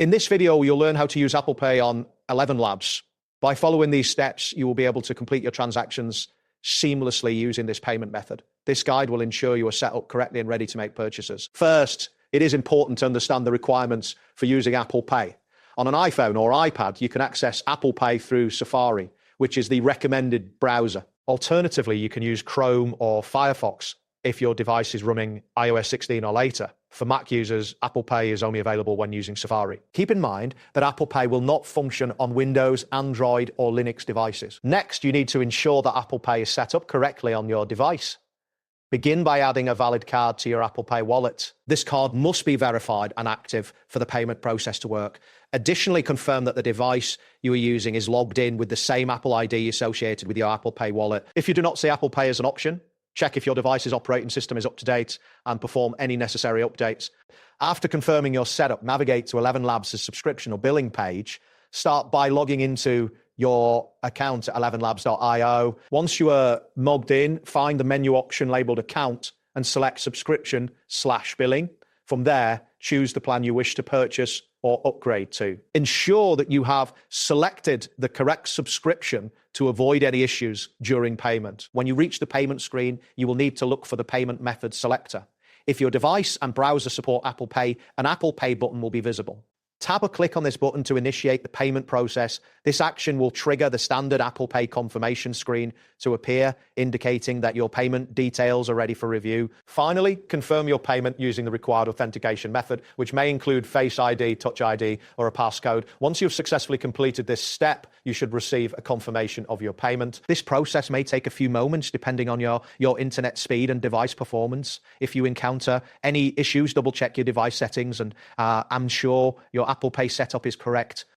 In this video, you'll learn how to use Apple Pay on ElevenLabs. By following these steps, you will be able to complete your transactions seamlessly using this payment method. This guide will ensure you are set up correctly and ready to make purchases. First, it is important to understand the requirements for using Apple Pay. On an iPhone or iPad, you can access Apple Pay through Safari, which is the recommended browser. Alternatively, you can use Chrome or Firefox if your device is running iOS 16 or later. For Mac users, Apple Pay is only available when using Safari. Keep in mind that Apple Pay will not function on Windows, Android, or Linux devices. Next, you need to ensure that Apple Pay is set up correctly on your device. Begin by adding a valid card to your Apple Pay wallet. This card must be verified and active for the payment process to work. Additionally, confirm that the device you are using is logged in with the same Apple ID associated with your Apple Pay wallet. If you do not see Apple Pay as an option, check if your device's operating system is up to date and perform any necessary updates. After confirming your setup, navigate to ElevenLabs' subscription or billing page. Start by logging into your account at ElevenLabs.io. Once you are logged in, find the menu option labeled Account and select Subscription/Billing. From there, choose the plan you wish to purchase or upgrade to. Ensure that you have selected the correct subscription to avoid any issues during payment. When you reach the payment screen, you will need to look for the payment method selector. If your device and browser support Apple Pay, an Apple Pay button will be visible. Tap or click on this button to initiate the payment process. This action will trigger the standard Apple Pay confirmation screen to appear, indicating that your payment details are ready for review. Finally, confirm your payment using the required authentication method, which may include Face ID, Touch ID, or a passcode. Once you've successfully completed this step, you should receive a confirmation of your payment. This process may take a few moments depending on your internet speed and device performance. If you encounter any issues, double check your device settings and ensure your Apple Pay setup is correct.